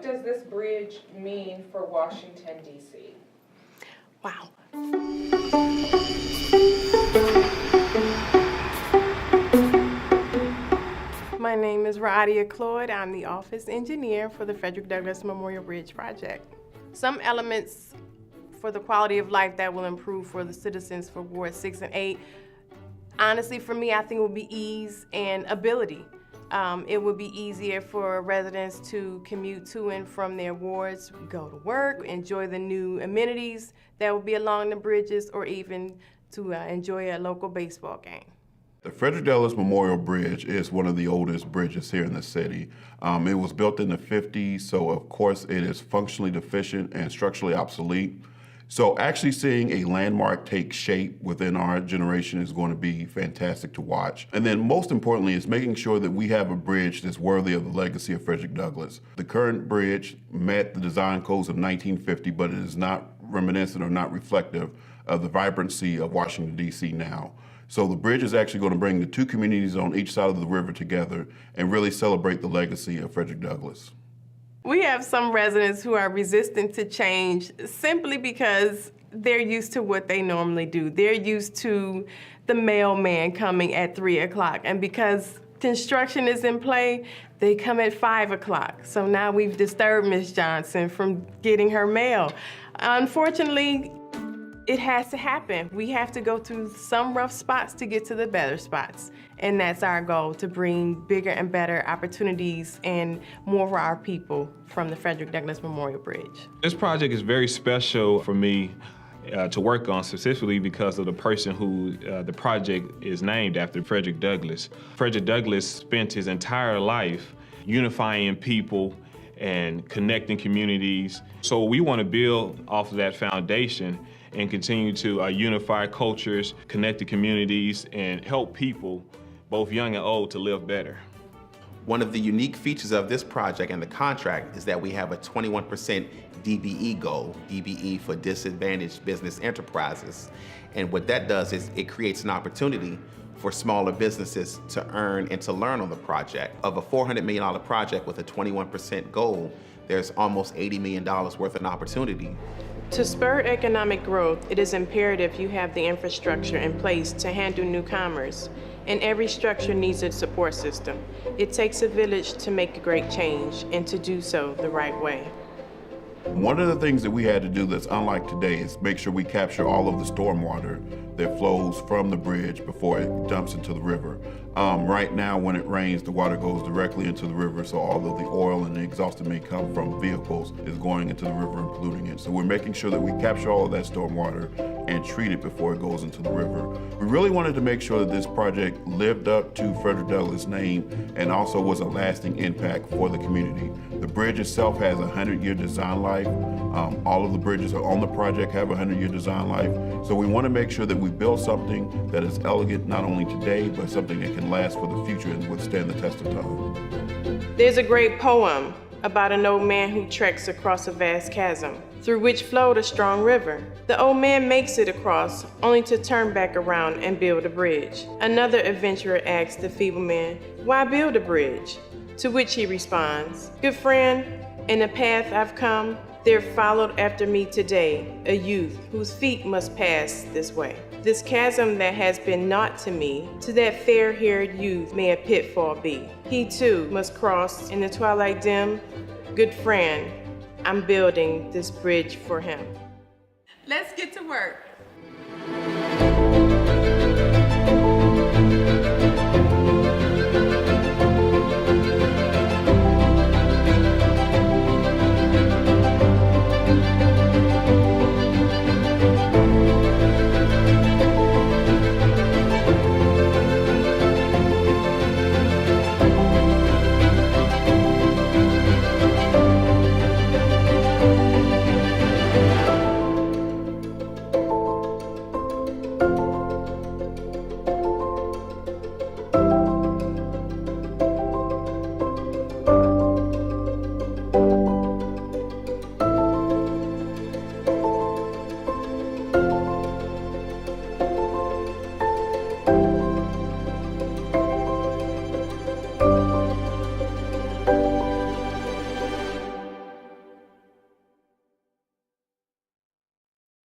does this bridge mean for Washington, D.C.? Wow. My name is Radia Cloyd. I'm the office engineer for the Frederick Douglass Memorial Bridge project. Some elements for the quality of life that will improve for the citizens for Ward 6 and 8, honestly, for me, I think it will be ease and ability. It would be easier for residents to commute to and from their wards, go to work, enjoy the new amenities that will be along the bridges, or even to enjoy a local baseball game. The Frederick Douglass Memorial Bridge is one of the oldest bridges here in the city. It was built in the 50s, so of course it is functionally deficient and structurally obsolete. So actually seeing a landmark take shape within our generation is going to be fantastic to watch. And then most importantly is making sure that we have a bridge that's worthy of the legacy of Frederick Douglass. The current bridge met the design codes of 1950, but it is not reminiscent or not reflective of the vibrancy of Washington, D.C. now. So the bridge is actually going to bring the two communities on each side of the river together and really celebrate the legacy of Frederick Douglass. We have some residents who are resistant to change simply because they're used to what they normally do. They're used to the mailman coming at 3 o'clock, and because construction is in play, they come at 5 o'clock. So now we've disturbed Ms. Johnson from getting her mail. Unfortunately, it has to happen. We have to go through some rough spots to get to the better spots. And that's our goal, to bring bigger and better opportunities and more for our people from the Frederick Douglass Memorial Bridge. This project is very special for me to work on, specifically because of the person who the project is named after, Frederick Douglass. Frederick Douglass spent his entire life unifying people and connecting communities. So we want to build off of that foundation and continue to unify cultures, connect the communities, and help people, both young and old, to live better. One of the unique features of this project and the contract is that we have a 21% DBE goal, DBE for disadvantaged business enterprises. And what that does is it creates an opportunity for smaller businesses to earn and to learn on the project. Of a $400 million project with a 21% goal, there's almost $80 million worth of opportunity. To spur economic growth, it is imperative you have the infrastructure in place to handle newcomers, and every structure needs a support system. It takes a village to make a great change, and to do so the right way. One of the things that we had to do that's unlike today is make sure we capture all of the stormwater that flows from the bridge before it dumps into the river. Right now, when it rains, the water goes directly into the river, so all of the oil and the exhaust that may come from vehicles is going into the river and polluting it. So we're making sure that we capture all of that stormwater and treat it before it goes into the river. We really wanted to make sure that this project lived up to Frederick Douglass' name and also was a lasting impact for the community. The bridge itself has a 100-year design life. All of the bridges on the project have a 100-year design life. So we want to make sure that we build something that is elegant not only today, but something that can last for the future and withstand the test of time. There's a great poem about an old man who treks across a vast chasm, through which flowed a strong river. The old man makes it across, only to turn back around and build a bridge. Another adventurer asks the feeble man, "Why build a bridge?" To which he responds, "Good friend, in the path I've come, there followed after me today a youth whose feet must pass this way. This chasm that has been naught to me, to that fair-haired youth may a pitfall be. He too must cross in the twilight dim. Good friend, I'm building this bridge for him." Let's get to work.